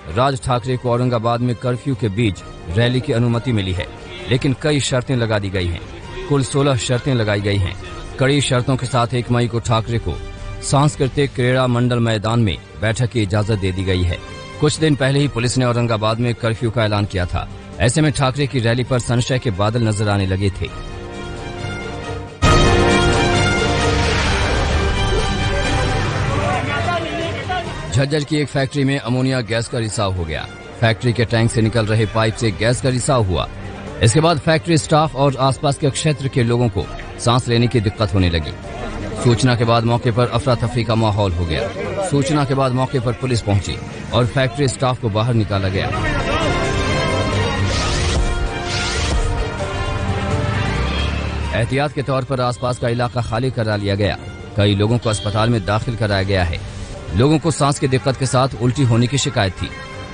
राज ठाकरे को औरंगाबाद में कर्फ्यू के बीच रैली की अनुमति मिली है, लेकिन कई शर्तें लगा दी गई हैं। कुल 16 शर्तें लगाई गई हैं। कड़ी शर्तों के साथ 1 मई को ठाकरे को सांस्कृतिक क्रीड़ा मंडल मैदान में बैठक की इजाजत दे दी गई है। कुछ दिन पहले ही पुलिस ने औरंगाबाद में कर्फ्यू का ऐलान किया था। ऐसे में ठाकरे की रैली पर संशय के बादल नजर आने लगे थे। झज्जर की एक फैक्ट्री में अमोनिया गैस का रिसाव हो गया। फैक्ट्री के टैंक से निकल रहे पाइप से गैस का रिसाव हुआ। इसके बाद फैक्ट्री स्टाफ और आसपास के क्षेत्र के लोगों को सांस लेने की दिक्कत होने लगी। सूचना के बाद मौके पर अफरा तफरी का माहौल हो गया। सूचना के बाद मौके पर पुलिस पहुंची और फैक्ट्री स्टाफ को बाहर निकाला गया। एहतियात के तौर पर आसपास का इलाका खाली करा लिया गया। कई लोगों को अस्पताल में दाखिल कराया गया है। लोगों को सांस की दिक्कत के साथ उल्टी होने की शिकायत थी।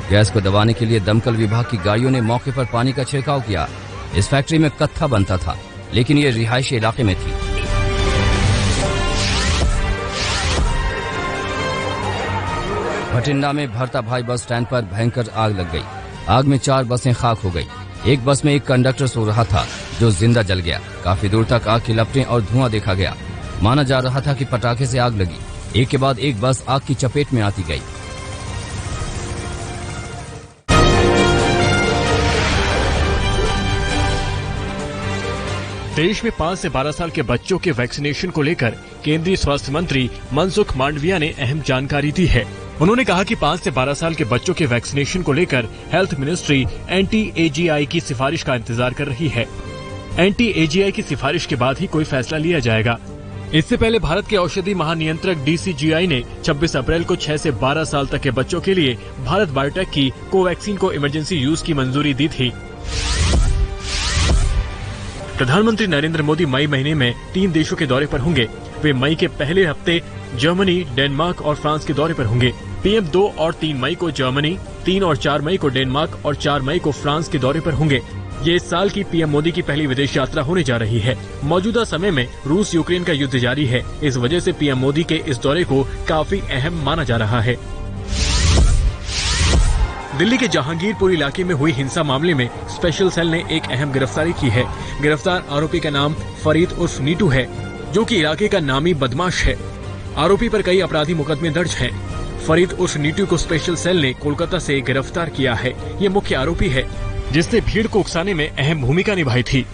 गैस को दबाने के लिए दमकल विभाग की गाड़ियों ने मौके पर पानी का छिड़काव किया। इस फैक्ट्री में कत्था बनता था, लेकिन ये रिहायशी इलाके में थी। भटिंडा में भरता भाई बस स्टैंड पर भयंकर आग लग गई। आग में 4 बसें खाक हो गई। एक बस में एक कंडक्टर सो रहा था जो जिंदा जल गया। काफी दूर तक आग की लपटें और धुआं देखा गया। माना जा रहा था कि पटाखे से आग लगी। एक के बाद एक बस आग की चपेट में आती गई। देश में 5 से 12 साल के बच्चों के वैक्सीनेशन को लेकर केंद्रीय स्वास्थ्य मंत्री मनसुख मांडविया ने अहम जानकारी दी है। उन्होंने कहा कि 5 से 12 साल के बच्चों के वैक्सीनेशन को लेकर हेल्थ मिनिस्ट्री NTAGI की सिफारिश का इंतजार कर रही है। NTAGI की सिफारिश के बाद ही कोई फैसला लिया जाएगा। इससे पहले भारत के औषधि महानियंत्रक DCGI ने 26 अप्रैल को 6 से 12 साल तक के बच्चों के लिए भारत बायोटेक की कोवैक्सीन को इमरजेंसी यूज की मंजूरी दी थी। प्रधानमंत्री नरेंद्र मोदी मई महीने में 3 देशों के दौरे पर होंगे। वे मई के पहले हफ्ते जर्मनी, डेनमार्क और फ्रांस के दौरे पर होंगे। PM 2 और 3 मई को जर्मनी, 3 और 4 मई को डेनमार्क और 4 मई को फ्रांस के दौरे पर होंगे। ये इस साल की PM मोदी की पहली विदेश यात्रा होने जा रही है। मौजूदा समय में रूस यूक्रेन का युद्ध जारी है। इस वजह से PM मोदी के इस दौरे को काफी अहम माना जा रहा है। दिल्ली के जहांगीरपुर इलाके में हुई हिंसा मामले में स्पेशल सेल ने एक अहम गिरफ्तारी की है। गिरफ्तार आरोपी का नाम फरीद उर्फ नीटू है, जो कि इलाके का नामी बदमाश है। आरोपी पर कई आपराधिक मुकदमे दर्ज हैं। फरीद उर्फ नीटू को स्पेशल सेल ने कोलकाता से गिरफ्तार किया है। ये मुख्य आरोपी है जिसने भीड़ को उकसाने में अहम भूमिका निभाई थी।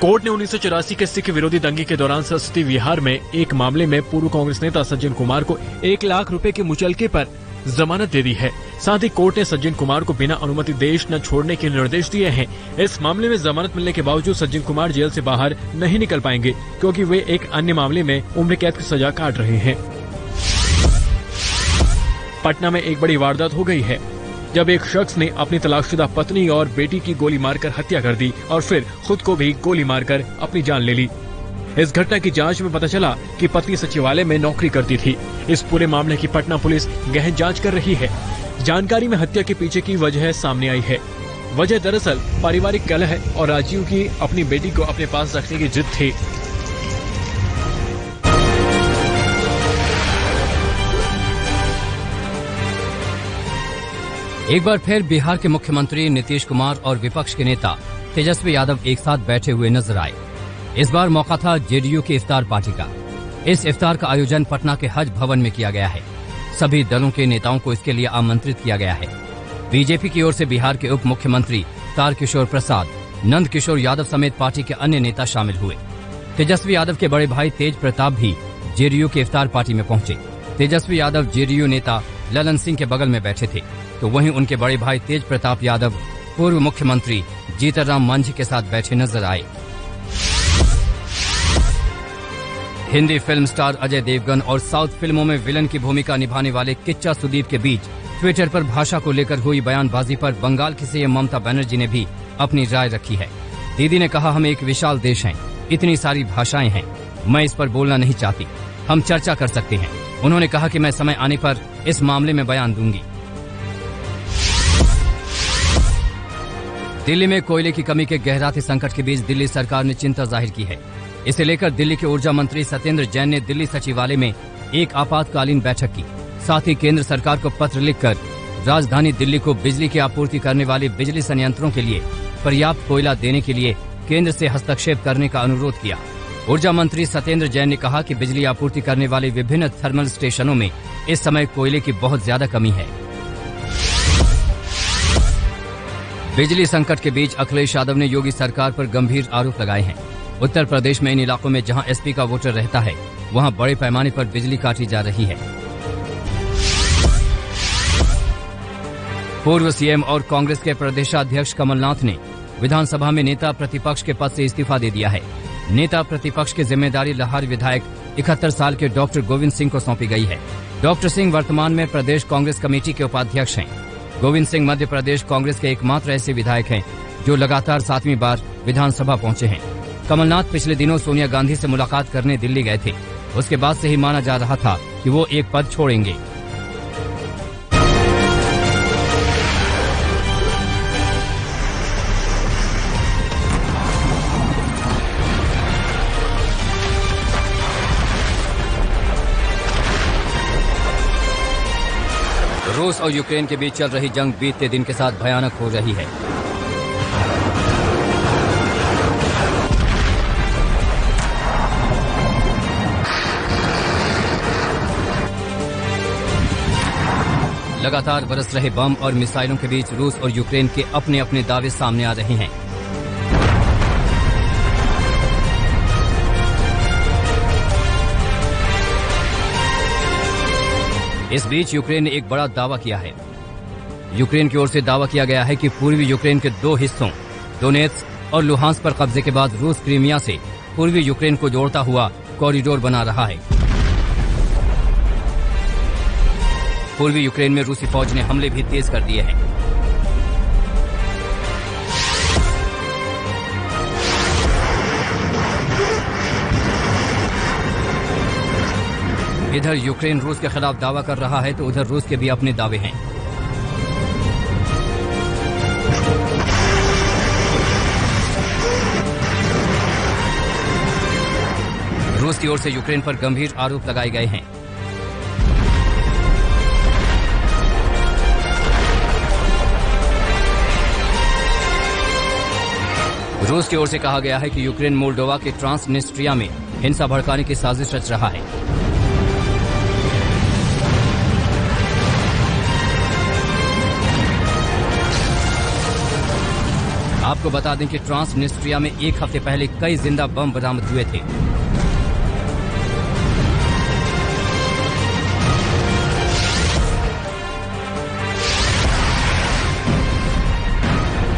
कोर्ट ने 1984 के सिख विरोधी दंगे के दौरान सरस्वती विहार में एक मामले में पूर्व कांग्रेस नेता सज्जन कुमार को 1 लाख रुपए के मुचलके पर जमानत दे दी है। साथ ही कोर्ट ने सज्जन कुमार को बिना अनुमति देश न छोड़ने के निर्देश दिए हैं। इस मामले में जमानत मिलने के बावजूद सज्जन कुमार जेल से बाहर नहीं निकल पाएंगे, क्योंकि वे एक अन्य मामले में उम्र कैद की सजा काट रहे हैं। पटना में एक बड़ी वारदात हो गई है, जब एक शख्स ने अपनी तलाकशुदा पत्नी और बेटी की गोली मारकर हत्या कर दी और फिर खुद को भी गोली मारकर अपनी जान ले ली। इस घटना की जांच में पता चला कि पत्नी सचिवालय में नौकरी करती थी। इस पूरे मामले की पटना पुलिस गहन जांच कर रही है। जानकारी में हत्या के पीछे की वजह सामने आई है। वजह दरअसल पारिवारिक कलह और राजीव की अपनी बेटी को अपने पास रखने की जिद थी। एक बार फिर बिहार के मुख्यमंत्री नीतीश कुमार और विपक्ष के नेता तेजस्वी यादव एक साथ बैठे हुए नजर आए। इस बार मौका था JDU की इफ्तार पार्टी का। इस इफ्तार का आयोजन पटना के हज भवन में किया गया है। सभी दलों के नेताओं को इसके लिए आमंत्रित किया गया है। बीजेपी की ओर से बिहार के उप मुख्यमंत्री तारकिशोर प्रसाद, नंद किशोर यादव समेत पार्टी के अन्य नेता शामिल हुए। तेजस्वी यादव के बड़े भाई तेज प्रताप भी JDU की इफ्तार पार्टी में पहुंचे। तेजस्वी यादव JDU नेता ललन सिंह के बगल में बैठे थे, तो वहीं उनके बड़े भाई तेज प्रताप यादव पूर्व मुख्यमंत्री जीतनराम मांझी के साथ बैठे नजर आए। हिंदी फिल्म स्टार अजय देवगन और साउथ फिल्मों में विलन की भूमिका निभाने वाले किच्चा सुदीप के बीच ट्विटर पर भाषा को लेकर हुई बयानबाजी पर बंगाल की सीएम ममता बनर्जी ने भी अपनी राय रखी है। दीदी ने कहा, हम एक विशाल देश हैं, इतनी सारी भाषाएं हैं, मैं इस पर बोलना नहीं चाहती, हम चर्चा कर सकते हैं। उन्होंने कहा कि मैं समय आने पर इस मामले में बयान दूंगी। दिल्ली में कोयले की कमी के गहराते संकट के बीच दिल्ली सरकार ने चिंता जाहिर की है। इसे लेकर दिल्ली के ऊर्जा मंत्री सत्येंद्र जैन ने दिल्ली सचिवालय में एक आपातकालीन बैठक की। साथ ही केंद्र सरकार को पत्र लिखकर राजधानी दिल्ली को बिजली की आपूर्ति करने वाले बिजली संयंत्रों के लिए पर्याप्त कोयला देने के लिए केंद्र से हस्तक्षेप करने का अनुरोध किया। ऊर्जा मंत्री सत्येंद्र जैन ने कहा कि बिजली आपूर्ति करने वाले विभिन्न थर्मल स्टेशनों में इस समय कोयले की बहुत ज्यादा कमी है। बिजली संकट के बीच अखिलेश यादव ने योगी सरकार पर गंभीर आरोप लगाए हैं। उत्तर प्रदेश में इन इलाकों में जहां एसपी का वोटर रहता है वहां बड़े पैमाने पर बिजली काटी जा रही है। पूर्व सीएम और कांग्रेस के प्रदेशाध्यक्ष कमलनाथ ने विधानसभा में नेता प्रतिपक्ष के पद से इस्तीफा दे दिया है। नेता प्रतिपक्ष की जिम्मेदारी लाहौर विधायक 71 साल के डॉक्टर गोविंद सिंह को सौंपी गई है। डॉक्टर सिंह वर्तमान में प्रदेश कांग्रेस कमेटी के उपाध्यक्ष हैं। गोविंद सिंह मध्य प्रदेश कांग्रेस के एकमात्र ऐसे विधायक हैं जो लगातार 7वीं बार विधानसभा पहुंचे हैं। कमलनाथ पिछले दिनों सोनिया गांधी से मुलाकात करने दिल्ली गए थे। उसके बाद से ही माना जा रहा था कि वो एक पद छोड़ेंगे। रूस और यूक्रेन के बीच चल रही जंग बीतते दिन के साथ भयानक हो रही है। लगातार बरस रहे बम और मिसाइलों के बीच रूस और यूक्रेन के अपने अपने दावे सामने आ रहे हैं। इस बीच यूक्रेन ने एक बड़ा दावा किया है। यूक्रेन की ओर से दावा किया गया है कि पूर्वी यूक्रेन के 2 हिस्सों डोनेत्स्क और लुहांस्क पर कब्जे के बाद रूस क्रीमिया से पूर्वी यूक्रेन को जोड़ता हुआ कॉरिडोर बना रहा है। पूर्वी यूक्रेन में रूसी फौज ने हमले भी तेज कर दिए हैं। इधर यूक्रेन रूस के खिलाफ दावा कर रहा है तो उधर रूस के भी अपने दावे हैं। रूस की ओर से यूक्रेन पर गंभीर आरोप लगाए गए हैं। रूस की ओर से कहा गया है कि यूक्रेन मोल्डोवा के ट्रांसनिस्ट्रिया में हिंसा भड़काने की साजिश रच रहा है। आपको बता दें कि ट्रांसनिस्ट्रिया में 1 हफ्ते पहले कई जिंदा बम बरामद हुए थे।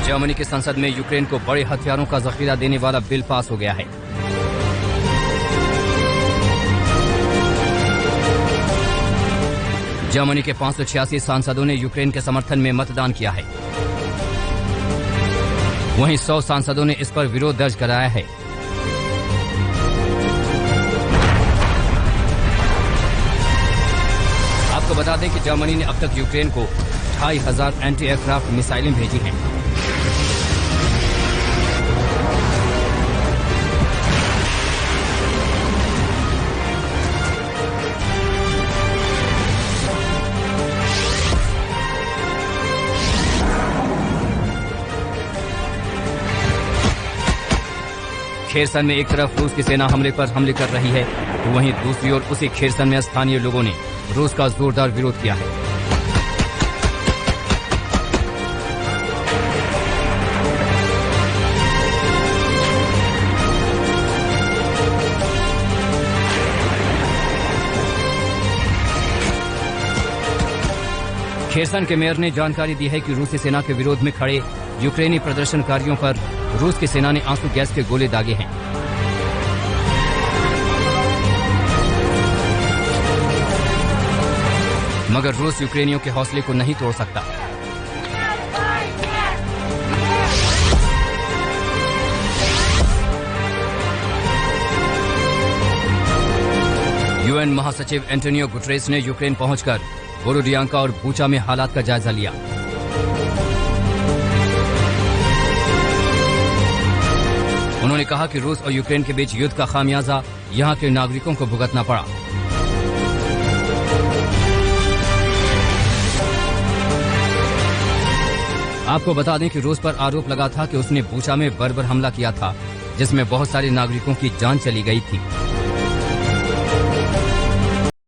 जर्मनी की संसद में यूक्रेन को बड़े हथियारों का जखीरा देने वाला बिल पास हो गया है। जर्मनी के 586 सांसदों ने यूक्रेन के समर्थन में मतदान किया है। वहीं 100 सांसदों ने इस पर विरोध दर्ज कराया है। आपको बता दें कि जर्मनी ने अब तक यूक्रेन को 2500 एंटी एयरक्राफ्ट मिसाइलें भेजी हैं। खेरसन में एक तरफ रूस की सेना हमले पर हमले कर रही है तो वहीं दूसरी ओर उसी खेरसन में स्थानीय लोगों ने रूस का जोरदार विरोध किया है। खेरसन के मेयर ने जानकारी दी है कि रूसी सेना के विरोध में खड़े यूक्रेनी प्रदर्शनकारियों पर रूस की सेना ने आंसू गैस के गोले दागे हैं। मगर रूस यूक्रेनियों के हौसले को नहीं तोड़ सकता। यूएन महासचिव एंटोनियो गुटेरेस ने यूक्रेन पहुंचकर बोरोडियांका और बूचा में हालात का जायजा लिया। उन्होंने कहा कि रूस और यूक्रेन के बीच युद्ध का खामियाजा यहां के नागरिकों को भुगतना पड़ा। आपको बता दें कि रूस पर आरोप लगा था कि उसने बूचा में बर्बर हमला किया था, जिसमें बहुत सारे नागरिकों की जान चली गई थी।